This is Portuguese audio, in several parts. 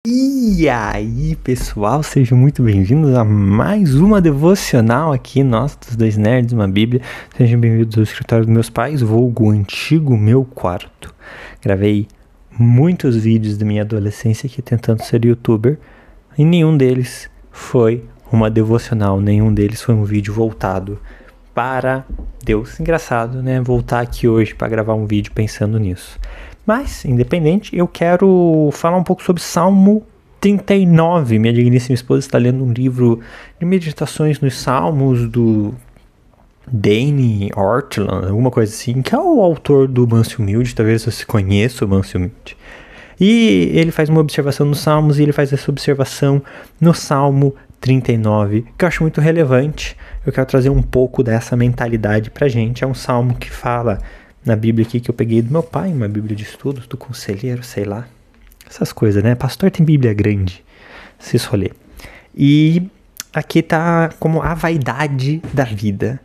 E aí, pessoal, sejam muito bem-vindos a mais uma devocional aqui, nós, dos dois nerds, uma bíblia. Sejam bem-vindos ao escritório dos meus pais, vulgo antigo meu quarto. Gravei muitos vídeos da minha adolescência aqui tentando ser youtuber, e nenhum deles foi uma devocional, nenhum deles foi um vídeo voltado para Deus. Engraçado, né? Voltar aqui hoje para gravar um vídeo pensando nisso. Mas, independente, eu quero falar um pouco sobre Salmo 39. Minha digníssima esposa está lendo um livro de meditações nos Salmos do Dane Ortland, alguma coisa assim, que é o autor do Manso Humilde. Talvez você conheça o Manso Humilde. E ele faz uma observação nos Salmos e ele faz essa observação no Salmo 39, que eu acho muito relevante. Eu quero trazer um pouco dessa mentalidade pra gente. É um salmo que fala na Bíblia aqui que eu peguei do meu pai, uma Bíblia de estudos, do conselheiro, sei lá. Essas coisas, né? Pastor tem Bíblia grande, se escolher. E aqui tá como a vaidade da vida.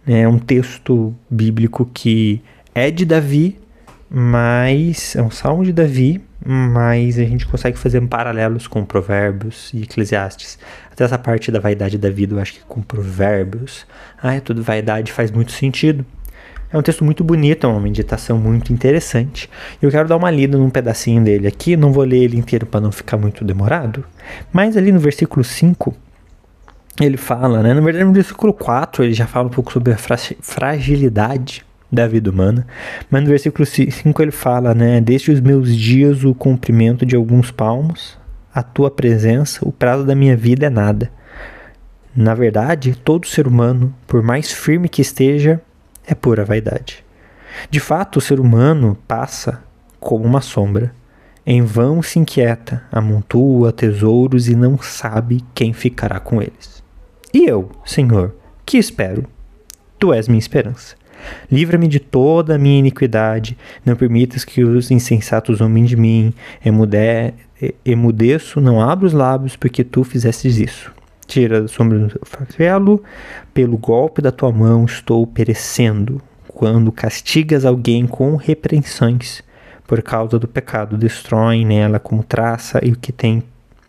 É um texto bíblico que é de Davi, mas é um salmo de Davi, mas a gente consegue fazer paralelos com Provérbios e Eclesiastes. Até essa parte da vaidade da vida, eu acho que com Provérbios, é tudo vaidade, faz muito sentido. É um texto muito bonito, é uma meditação muito interessante. Eu quero dar uma lida num pedacinho dele aqui, não vou ler ele inteiro para não ficar muito demorado. Mas ali no versículo 5, ele fala, né? Na verdade no versículo 4 ele já fala um pouco sobre a fragilidade da vida humana. Mas no versículo 5 ele fala, né? Desde os meus dias o comprimento de alguns palmos, a tua presença, o prazo da minha vida é nada. Na verdade, todo ser humano, por mais firme que esteja, é pura vaidade. De fato, o ser humano passa como uma sombra. Em vão se inquieta, amontoa tesouros e não sabe quem ficará com eles. E eu, Senhor, que espero? Tu és minha esperança. Livra-me de toda a minha iniquidade, não permitas que os insensatos zombem de mim. Emudeço, não abro os lábios, porque tu fizestes isso. Tira da sombra do teu favelo, pelo golpe da tua mão estou perecendo. Quando castigas alguém com repreensões, por causa do pecado, destroem nela como traça e o que tem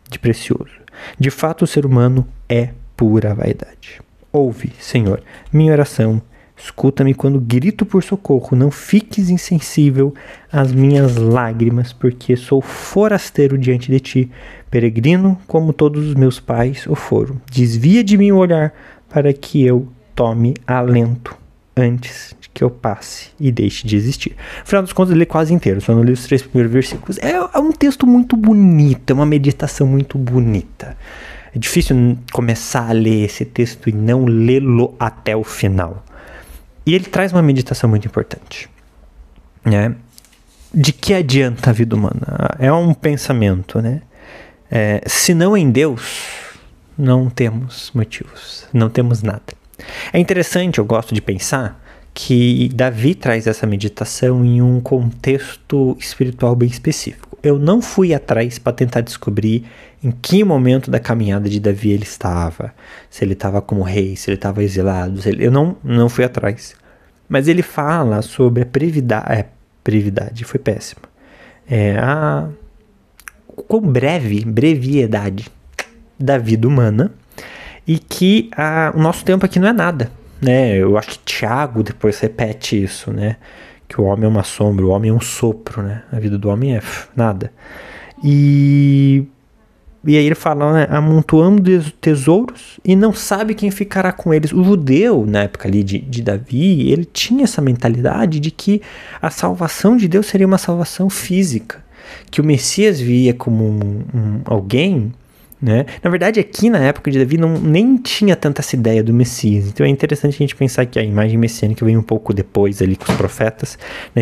de precioso. De fato, o ser humano é pura vaidade. Ouve, Senhor, minha oração. Escuta-me quando grito por socorro. Não fiques insensível às minhas lágrimas, porque sou forasteiro diante de ti, peregrino como todos os meus pais o foram. Desvia de mim o olhar para que eu tome alento antes que eu passe e deixe de existir. Afinal dos contos, eu li quase inteiro, só não li os 3 primeiros versículos. É um texto muito bonito, é uma meditação muito bonita. É difícil começar a ler esse texto e não lê-lo até o final. E ele traz uma meditação muito importante, né? De que adianta a vida humana? É um pensamento, né? Se não em Deus, não temos motivos, não temos nada. É interessante, eu gosto de pensar, que Davi traz essa meditação em um contexto espiritual bem específico. Eu não fui atrás para tentar descobrir em que momento da caminhada de Davi ele estava. Se ele estava como rei, se ele estava exilado. Eu não fui atrás. Mas ele fala sobre a brevidade foi péssima. Com brevidade da vida humana. E que o nosso tempo aqui não é nada. Né? Eu acho que Tiago depois repete isso, né? Que o homem é uma sombra, o homem é um sopro, né? A vida do homem é nada. E aí ele fala, né? Amontoando tesouros e não sabe quem ficará com eles. O judeu, na época ali de Davi, ele tinha essa mentalidade de que a salvação de Deus seria uma salvação física. Que o Messias via como alguém, né? Na verdade, aqui na época de Davi nem tinha tanta essa ideia do Messias. Então é interessante a gente pensar que a imagem messiânica vem um pouco depois ali com os profetas, na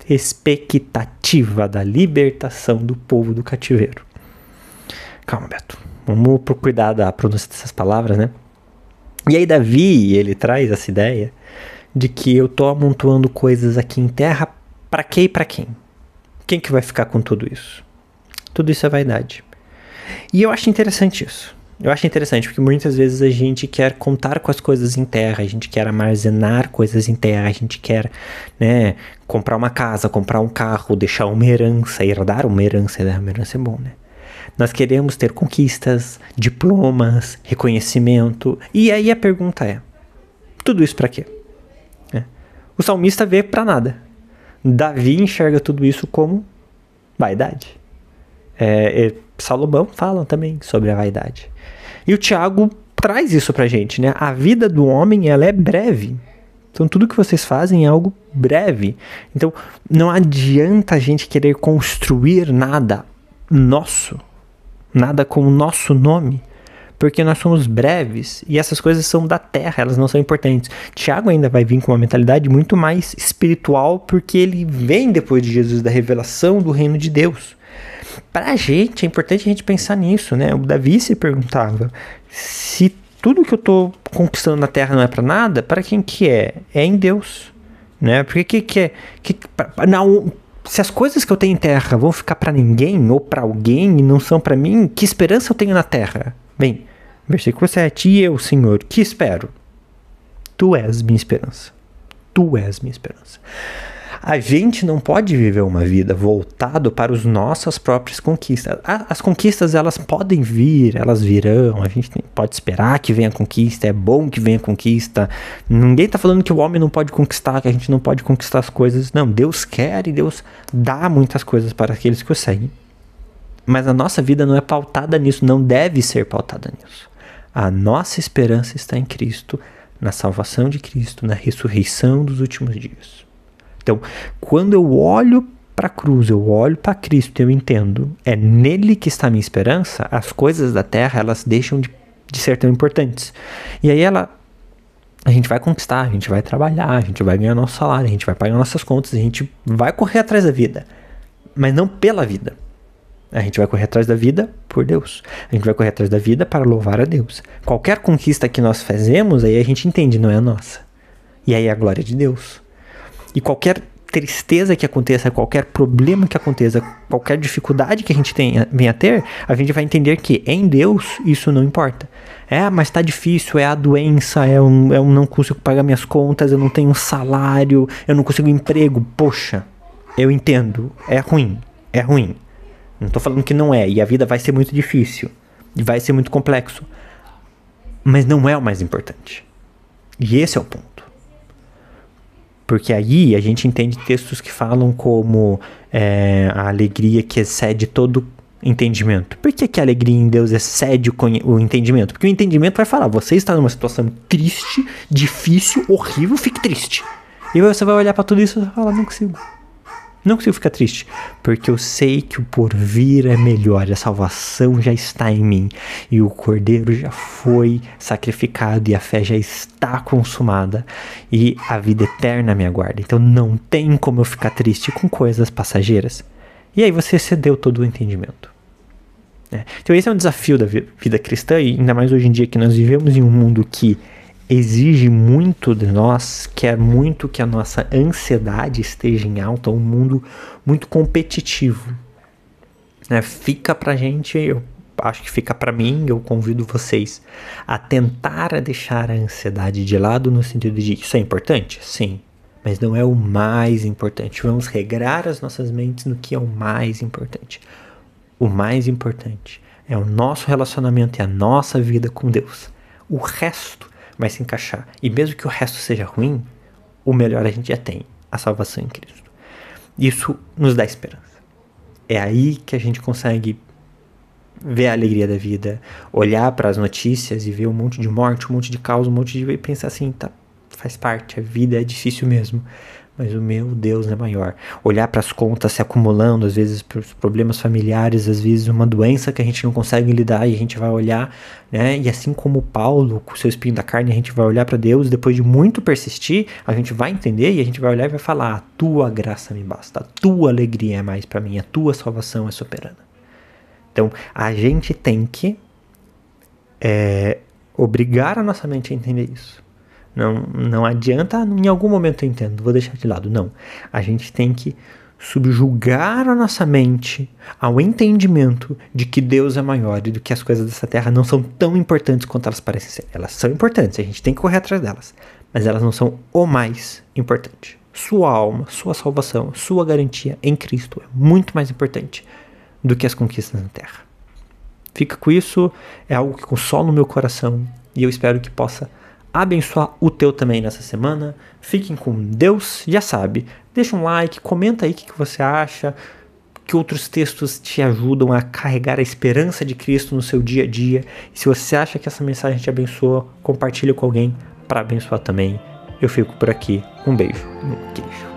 expectativa da libertação do povo do cativeiro. Calma, Beto. Vamos cuidar da pronúncia dessas palavras, né? E aí Davi, ele traz essa ideia de que eu tô amontoando coisas aqui em terra para quê e para quem? Quem que vai ficar com tudo isso? Tudo isso é vaidade. E eu acho interessante isso. Eu acho interessante, porque muitas vezes a gente quer contar com as coisas em terra, a gente quer armazenar coisas em terra, a gente quer, né, comprar uma casa, comprar um carro, deixar uma herança, herdar uma herança é bom, né? Nós queremos ter conquistas, diplomas, reconhecimento, e aí a pergunta é, tudo isso para quê? O salmista vê para nada. Davi enxerga tudo isso como vaidade. Salomão fala também sobre a vaidade. E o Tiago traz isso pra gente, né? A vida do homem, ela é breve. Então, tudo que vocês fazem é algo breve. Então, não adianta a gente querer construir nada nosso, nada com o nosso nome, porque nós somos breves e essas coisas são da terra, elas não são importantes. Tiago ainda vai vir com uma mentalidade muito mais espiritual, porque ele vem depois de Jesus, da revelação do reino de Deus. Pra gente, é importante a gente pensar nisso, né? O Davi se perguntava, se tudo que eu tô conquistando na terra não é pra nada, para quem que é? É em Deus, né? Porque se as coisas que eu tenho em terra vão ficar pra ninguém ou pra alguém e não são pra mim, que esperança eu tenho na terra? Bem, versículo 7, e eu, Senhor, que espero? Tu és minha esperança. Tu és minha esperança. A gente não pode viver uma vida voltado para as nossas próprias conquistas. As conquistas, elas podem vir, elas virão, a gente pode esperar que venha a conquista, é bom que venha a conquista. Ninguém está falando que o homem não pode conquistar, que a gente não pode conquistar as coisas. Não, Deus quer e Deus dá muitas coisas para aqueles que o seguem. Mas a nossa vida não é pautada nisso, não deve ser pautada nisso. A nossa esperança está em Cristo, na salvação de Cristo, na ressurreição dos últimos dias. Então, quando eu olho para a cruz, eu olho para Cristo, eu entendo, é nele que está a minha esperança, as coisas da terra, elas deixam de ser tão importantes. E aí a gente vai conquistar, a gente vai trabalhar, a gente vai ganhar nosso salário, a gente vai pagar nossas contas, a gente vai correr atrás da vida, mas não pela vida. A gente vai correr atrás da vida por Deus. A gente vai correr atrás da vida para louvar a Deus. Qualquer conquista que nós fazemos, aí a gente entende, não é a nossa. E aí é a glória de Deus. E qualquer tristeza que aconteça, qualquer problema que aconteça, qualquer dificuldade que a gente venha a ter, a gente vai entender que em Deus isso não importa. Mas tá difícil, é a doença, eu não consigo pagar minhas contas, eu não tenho um salário, eu não consigo emprego. Poxa, eu entendo, é ruim. Não tô falando que não é, e a vida vai ser muito difícil, e vai ser muito complexo. Mas não é o mais importante. E esse é o ponto. Porque aí a gente entende textos que falam como a alegria que excede todo entendimento. Por que a alegria em Deus excede o entendimento? Porque o entendimento vai falar, você está numa situação triste, difícil, horrível, fique triste. E você vai olhar para tudo isso e vai falar, não consigo ficar triste, porque eu sei que o porvir é melhor, a salvação já está em mim, e o cordeiro já foi sacrificado, e a fé já está consumada, e a vida eterna me aguarda. Então não tem como eu ficar triste com coisas passageiras. E aí você cedeu todo o entendimento. Então esse é um desafio da vida cristã, e ainda mais hoje em dia que nós vivemos em um mundo que exige muito de nós, quer muito que a nossa ansiedade esteja em alta, um mundo muito competitivo. Fica pra gente, eu acho que fica pra mim, eu convido vocês a tentar deixar a ansiedade de lado, no sentido de isso é importante? Sim, mas não é o mais importante. Vamos regrar as nossas mentes no que é o mais importante. O mais importante é o nosso relacionamento e a nossa vida com Deus. O resto vai se encaixar. E mesmo que o resto seja ruim, o melhor a gente já tem, a salvação em Cristo. Isso nos dá esperança. É aí que a gente consegue ver a alegria da vida, olhar para as notícias e ver um monte de morte, um monte de caos, e pensar assim, tá, faz parte, a vida é difícil mesmo, mas o meu Deus é maior. Olhar para as contas se acumulando, às vezes para os problemas familiares, às vezes uma doença que a gente não consegue lidar, e a gente vai olhar, né? E assim como Paulo, com o seu espinho da carne, a gente vai olhar para Deus, depois de muito persistir, a gente vai entender e a gente vai olhar e vai falar, a tua graça me basta, a tua alegria é mais para mim, a tua salvação é soberana. Então, a gente tem que obrigar a nossa mente a entender isso. Não adianta, em algum momento eu entendo, vou deixar de lado. Não, a gente tem que subjugar a nossa mente ao entendimento de que Deus é maior e do que as coisas dessa terra não são tão importantes quanto elas parecem ser. Elas são importantes, a gente tem que correr atrás delas, mas elas não são o mais importante. Sua alma, sua salvação, sua garantia em Cristo é muito mais importante do que as conquistas na terra. Fica com isso, é algo que consola o meu coração e eu espero que possa abençoar o teu também nessa semana. Fiquem com Deus, já sabe, deixa um like, comenta aí o que você acha, que outros textos te ajudam a carregar a esperança de Cristo no seu dia a dia. E se você acha que essa mensagem te abençoa, compartilha com alguém para abençoar também. Eu fico por aqui, um beijo no queijo.